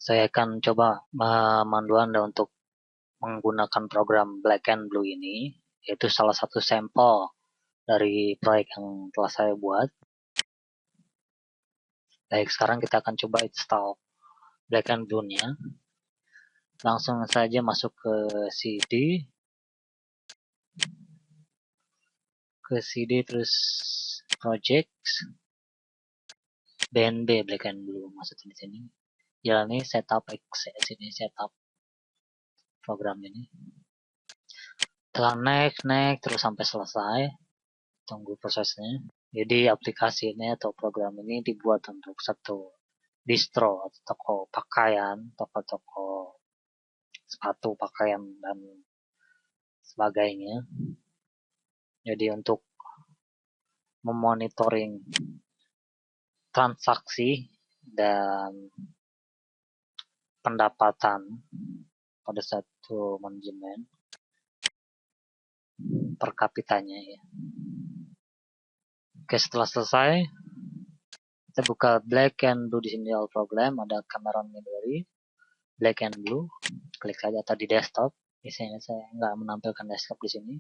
Saya akan coba memandu Anda untuk menggunakan program Black and Blue ini, yaitu salah satu sampel dari proyek yang telah saya buat. Baik, sekarang kita akan coba install Black and Blue-nya. Langsung saja masuk ke CD, terus Projects, BNB Black and Blue, masuk di sini. Jalani setup sini, setup program ini. Telah next terus sampai selesai. Tunggu prosesnya. Jadi aplikasi ini atau program ini dibuat untuk satu distro atau toko pakaian, toko-toko sepatu, pakaian dan sebagainya. Jadi untuk memonitoring transaksi dan pendapatan pada satu manajemen per kapitanya ya. Oke, setelah selesai kita buka Black and Blue di sini all program, ada Cameron Midori Black and Blue, klik saja atau di desktop. Biasanya saya nggak menampilkan desktop di sini,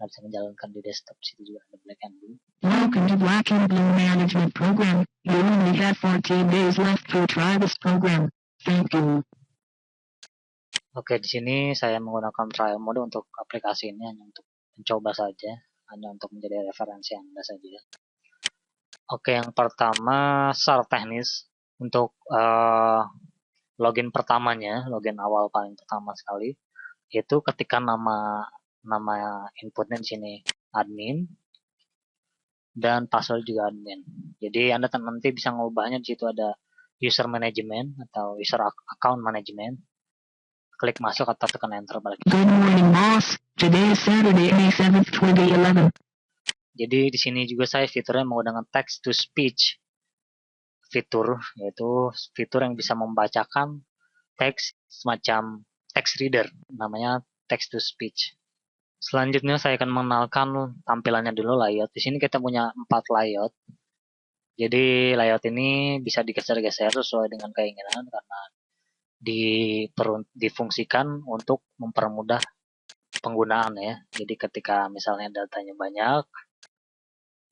nggak bisa menjalankan di desktop. Situ juga ada Black and Blue. Welcome to Black and Blue Management Program. You only have 14 days left to try this program. Thank you. Oke, di sini saya menggunakan trial mode untuk aplikasi ini hanya untuk mencoba saja, hanya untuk menjadi referensi Anda saja. Oke, yang pertama secara teknis untuk login pertamanya, login awal paling pertama sekali, yaitu ketika nama inputnya di sini admin dan password juga admin. Jadi Anda nanti bisa mengubahnya. Di situ ada user management atau user account management. Klik masuk atau tekan enter balik. Good morning, boss. Today is Saturday, May 7th, 2011. Jadi di sini juga saya fiturnya menggunakan text to speech fitur, yaitu fitur yang bisa membacakan teks semacam text reader, namanya text to speech. Selanjutnya saya akan mengenalkan tampilannya dulu, layout. Di sini kita punya 4 layout. Jadi layout ini bisa digeser-geser sesuai dengan keinginan karena difungsikan untuk mempermudah penggunaan ya. Jadi ketika misalnya datanya banyak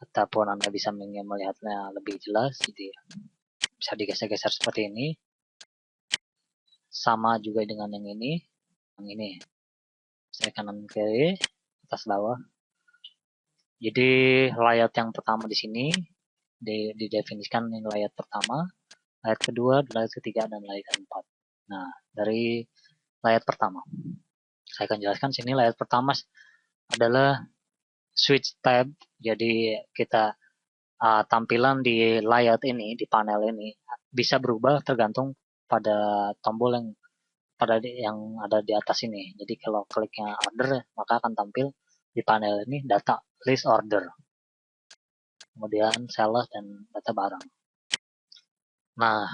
ataupun Anda bisa ingin melihatnya lebih jelas, jadi bisa digeser-geser seperti ini. Sama juga dengan yang ini. Yang ini saya kanan kiri, atas bawah. Jadi layout yang pertama di sini didefinisikan ini layout pertama, layout kedua, layout ketiga, dan layout keempat. Nah, dari layout pertama, saya akan jelaskan sini. Layout pertama adalah switch tab. Jadi kita tampilan di layout ini, di panel ini bisa berubah tergantung pada tombol yang ada di atas ini. Jadi kalau kliknya order, maka akan tampil di panel ini data list order, kemudian sales dan data barang. Nah,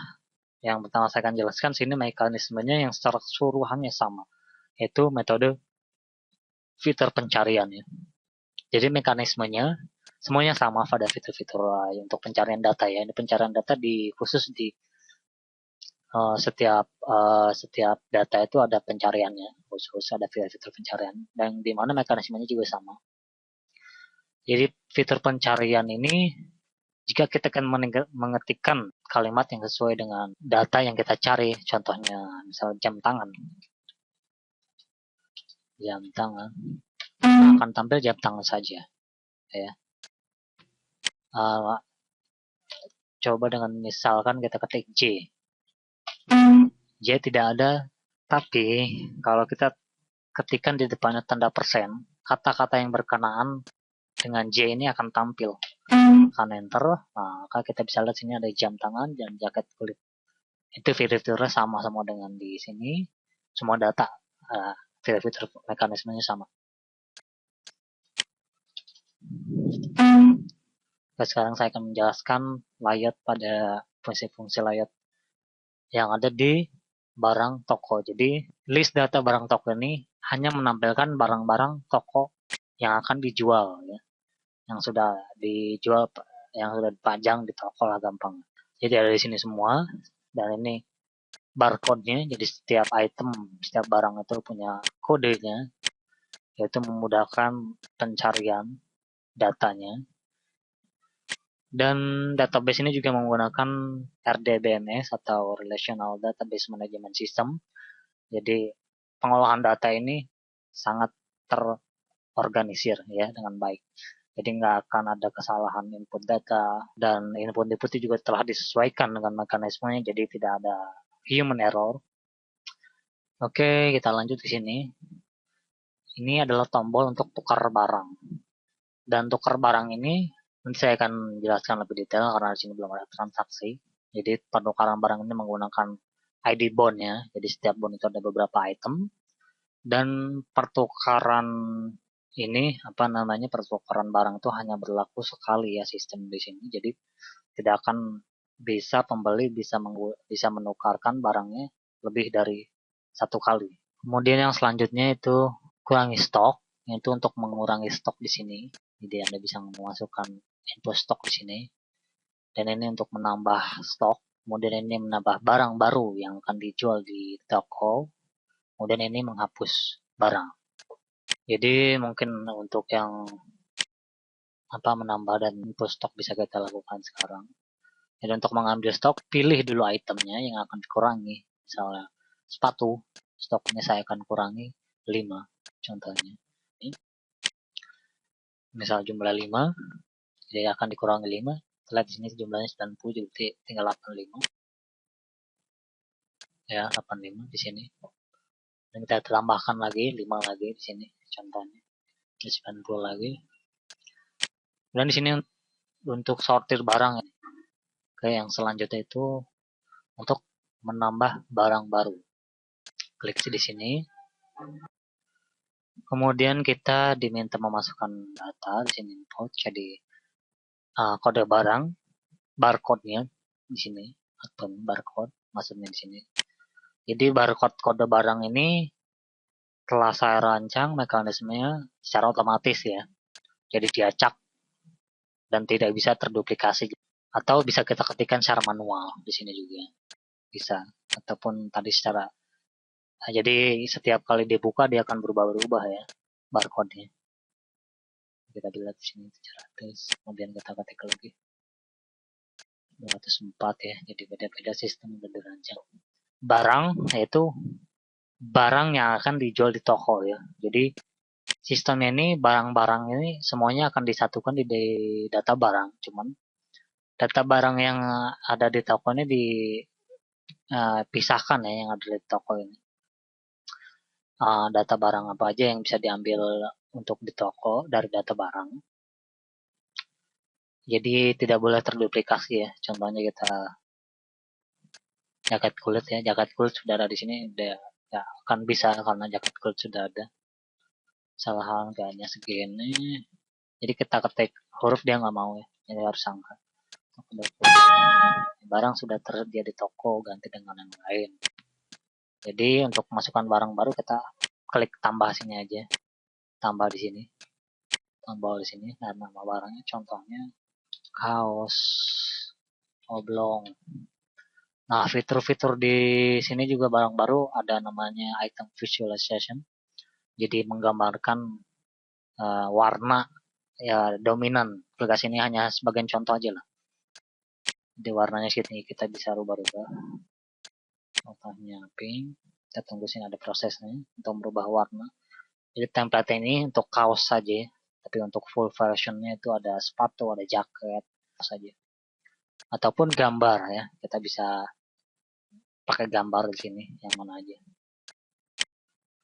yang pertama saya akan jelaskan sini mekanismenya yang secara keseluruhannya sama, yaitu metode fitur pencarian ya. Jadi mekanismenya semuanya sama pada fitur-fitur untuk pencarian data ya. Ini pencarian data khusus di setiap data itu ada pencariannya, khusus ada fitur pencarian, dan di mana mekanismenya juga sama. Jadi fitur pencarian ini, jika kita akan mengetikkan kalimat yang sesuai dengan data yang kita cari, contohnya misalnya jam tangan, akan tampil jam tangan saja ya. Coba dengan misalkan kita ketik J tidak ada, tapi kalau kita ketikkan di depannya tanda persen, kata-kata yang berkenaan dengan J ini akan tampil. Akan enter, maka kita bisa lihat sini ada jam tangan dan jaket kulit. Itu fitur-fiturnya sama dengan di sini. Semua data, fitur-fitur mekanismenya sama. Sekarang saya akan menjelaskan layout pada fungsi-fungsi layout yang ada di barang toko. Jadi list data barang toko ini hanya menampilkan barang-barang toko yang akan dijual ya. Yang sudah dijual, yang sudah dipajang di toko lah gampang. Jadi ada di sini semua, dan ini barcode-nya. Jadi setiap item, setiap barang itu punya kodenya, yaitu memudahkan pencarian datanya. Dan database ini juga menggunakan RDBMS atau Relational Database Management System. Jadi pengolahan data ini sangat terorganisir ya dengan baik. Jadi nggak akan ada kesalahan input data, dan input juga telah disesuaikan dengan mekanismenya, jadi tidak ada human error. Oke, kita lanjut ke sini. Ini adalah tombol untuk tukar barang. Dan tukar barang ini nanti saya akan jelaskan lebih detail karena di sini belum ada transaksi. Jadi penukaran barang ini menggunakan ID bond-nya. Jadi setiap bond itu ada beberapa item. Dan pertukaran ini pertukaran barang itu hanya berlaku sekali ya sistem di sini. Jadi tidak akan bisa pembeli bisa menukarkan barangnya lebih dari satu kali. Kemudian yang selanjutnya itu kurangi stok, yaitu untuk mengurangi stok di sini. Jadi Anda bisa memasukkan input stok di sini. Dan ini untuk menambah stok. Kemudian ini menambah barang baru yang akan dijual di toko. Kemudian ini menghapus barang. Jadi mungkin untuk yang menambah dan input stok bisa kita lakukan sekarang. Jadi untuk mengambil stok, pilih dulu itemnya yang akan dikurangi. Misalnya sepatu, stoknya saya akan kurangi 5 contohnya. Misal jumlah 5, jadi akan dikurangi 5. Setelah di sini jumlahnya 90, jadi tinggal 85. Ya, 85 di sini. Dan kita tambahkan lagi 5 lagi di sini contohnya. 90 lagi. Dan di sini untuk sortir barang. Oke, yang selanjutnya itu untuk menambah barang baru. Klik di sini. Kemudian kita diminta memasukkan data di sini input, jadi kode barang, barcode-nya di sini atau barcode maksudnya di sini. Jadi barcode kode barang ini telah saya rancang mekanismenya secara otomatis ya. Jadi diacak dan tidak bisa terduplikasi, atau bisa kita ketikkan secara manual di sini juga bisa, ataupun tadi secara. Nah, jadi setiap kali dibuka dia akan berubah-ubah ya barcode-nya. Kita lihat di sini 700, kemudian kita ketik lagi 204 ya. Jadi beda-beda sistem udah dirancang. Barang yaitu barang yang akan dijual di toko ya. Jadi sistemnya ini barang-barang ini semuanya akan disatukan di data barang. Cuman data barang yang ada di toko ini dipisahkan ya, yang ada di toko ini. Data barang apa aja yang bisa diambil untuk di toko dari data barang. Jadi tidak boleh terduplikasi ya. Contohnya kita jaket kulit ya. Jaket kulit sudah ada di sini, ya akan bisa karena jaket kulit sudah ada. Kesalahan kayaknya segini. Jadi kita ketik huruf dia nggak mau ya. Jadi harus angka. Barang sudah tersedia di toko, ganti dengan yang lain. Jadi untuk masukkan barang baru kita klik tambah sini aja. Tambah di sini. Tambah di sini. Nah, nama barangnya contohnya kaos oblong. Nah, fitur-fitur di sini juga barang baru ada namanya item visualization. Jadi menggambarkan warna ya dominan. Klik sini hanya sebagian contoh aja lah. Jadi warnanya sini kita bisa rubah-rubah. Contohnya pink. Kita tunggu sini ada prosesnya untuk merubah warna. Jadi template ini untuk kaos saja. Tapi untuk full versionnya itu ada sepatu, ada jaket saja. Ataupun gambar ya. Kita bisa pakai gambar di sini yang mana aja.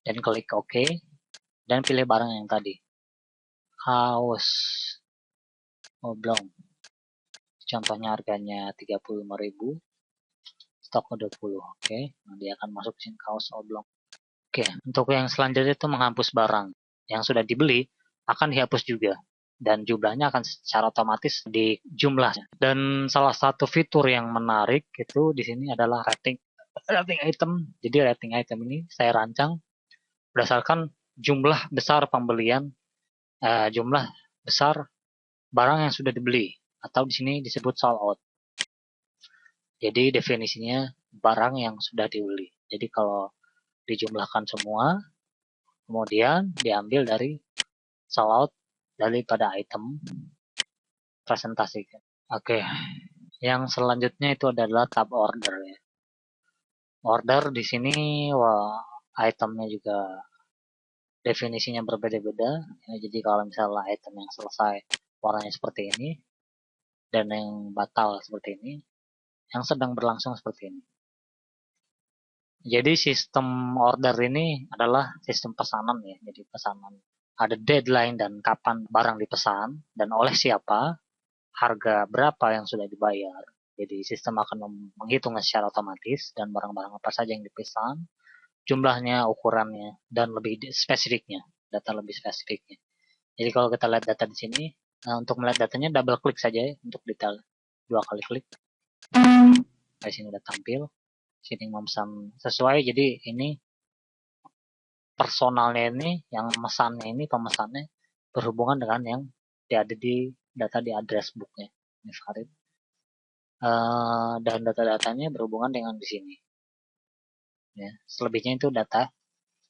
Dan klik OK. Dan pilih barang yang tadi. Kaos oblong. Contohnya harganya 35.000. Stok 20. Oke. Nah, dia akan masuk sini kaos oblong. Oke. Untuk yang selanjutnya itu menghapus barang. Yang sudah dibeli akan dihapus juga. Dan jumlahnya akan secara otomatis di jumlahnya. Dan salah satu fitur yang menarik itu di sini adalah rating item. Jadi rating item ini saya rancang berdasarkan jumlah besar pembelian, jumlah besar barang yang sudah dibeli, atau di sini disebut sold out. Jadi definisinya barang yang sudah dibeli. Jadi kalau dijumlahkan semua, kemudian diambil dari sellout daripada item presentasi. Oke, yang selanjutnya itu adalah tab order ya. Order di sini itemnya juga definisinya berbeda-beda. Ya, jadi kalau misalnya item yang selesai warnanya seperti ini dan yang batal seperti ini, yang sedang berlangsung seperti ini. Jadi sistem order ini adalah sistem pesanan ya. Jadi pesanan ada deadline dan kapan barang dipesan dan oleh siapa, harga berapa yang sudah dibayar. Jadi sistem akan menghitungnya secara otomatis dan barang-barang apa saja yang dipesan, jumlahnya, ukurannya, dan lebih spesifiknya, data lebih spesifiknya. Jadi kalau kita lihat data di sini, untuk melihat datanya double klik saja ya, untuk detail 2 kali klik. Di sini udah tampil. Sini memesan sesuai, jadi ini personalnya ini, yang memesannya ini, pemesannya berhubungan dengan yang ada di data di address booknya. Ini Farid. Dan data-datanya berhubungan dengan di sini. Ya, selebihnya itu data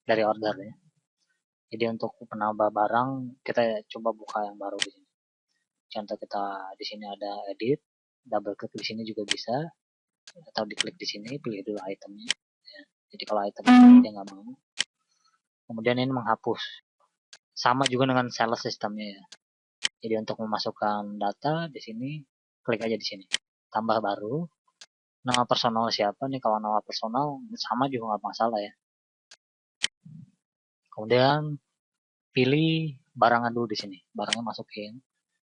dari order ya. Jadi untuk penambah barang kita coba buka yang baru di sini. Contoh kita di sini ada edit, double klik di sini juga bisa, atau diklik di sini pilih dulu itemnya. Ya. Jadi kalau itemnya dia nggak mau, kemudian ini menghapus. Sama juga dengan sales sistemnya ya. Jadi untuk memasukkan data di sini klik aja di sini, tambah baru. Nama personal siapa nih? Kalau nama personal sama juga nggak masalah ya. Kemudian pilih barangnya dulu di sini, barangnya masukin.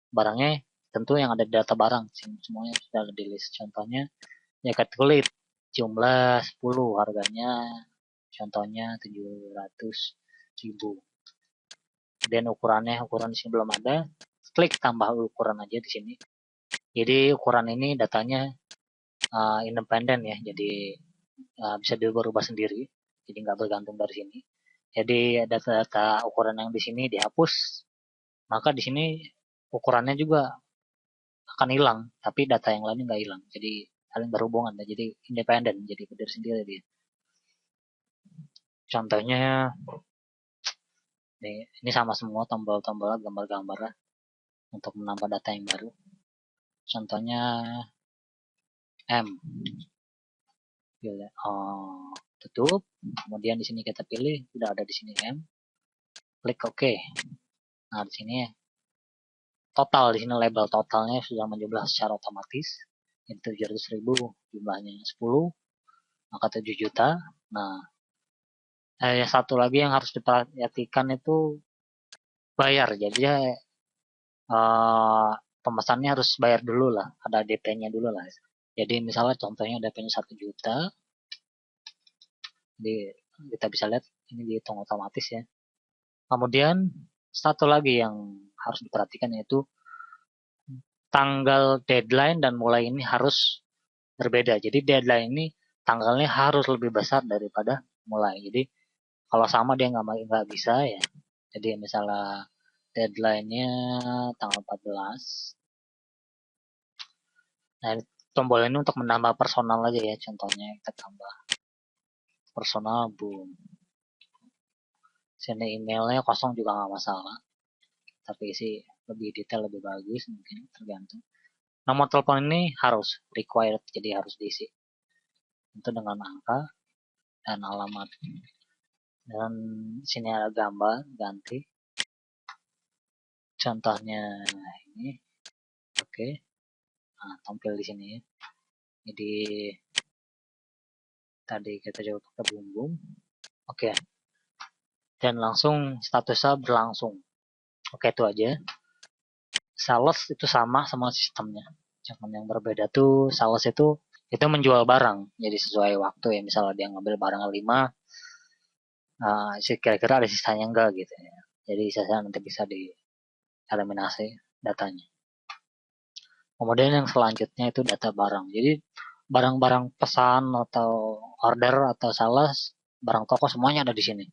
Barangnya tentu yang ada di data barang, semuanya sudah ada di list. Contohnya jaket kulit jumlah 10, harganya contohnya 700.000. Kemudian ukuran di sini belum ada, klik tambah ukuran aja di sini. Jadi ukuran ini datanya independen ya, jadi bisa dirubah sendiri, jadi nggak bergantung dari sini. Jadi data-data ukuran yang di sini dihapus, maka di sini ukurannya juga akan hilang, tapi data yang lainnya nggak hilang. Jadi saling berhubungan, jadi independen, jadi berdiri sendiri dia. Contohnya ini sama semua tombol-tombol gambar-gambar untuk menambah data yang baru. Contohnya M, tutup. Kemudian di sini kita pilih, sudah ada di sini M, klik OK. Nah di sini total, di sini label totalnya sudah menjumlah secara otomatis. Ini 700.000, jumlahnya 10, maka 7 juta. Nah, satu lagi yang harus diperhatikan itu bayar. Jadi pemesannya harus bayar dulu lah, ada DP-nya dulu lah. Jadi misalnya contohnya DP-nya 1 juta, jadi kita bisa lihat ini dihitung otomatis ya. Kemudian satu lagi yang harus diperhatikan yaitu tanggal deadline dan mulai ini harus berbeda. Jadi deadline ini tanggalnya harus lebih besar daripada mulai. Jadi kalau sama dia nggak bisa ya. Jadi misalnya deadline-nya tanggal 14. Nah, tombol ini untuk menambah personal aja ya. Contohnya kita tambah personal, boom. Sini emailnya kosong juga nggak masalah. Tapi sih lebih detail, lebih bagus mungkin, tergantung. Nomor telepon ini harus required, jadi harus diisi. Itu dengan angka dan alamat. Dan sini ada gambar, ganti. Contohnya ini. Oke. Nah, tampil di sini ya. Jadi tadi kita coba pakai bumbum. Oke. Dan langsung statusnya berlangsung. Oke, itu aja. Sales itu sama sistemnya. Cuman yang berbeda tuh sales itu menjual barang. Jadi sesuai waktu ya. Misalnya dia ngambil barang 5, kira-kira ada sisanya enggak gitu ya. Jadi sisanya nanti bisa dieliminasi datanya. Kemudian yang selanjutnya itu data barang. Jadi barang-barang pesan atau order atau sales, barang toko semuanya ada di sini.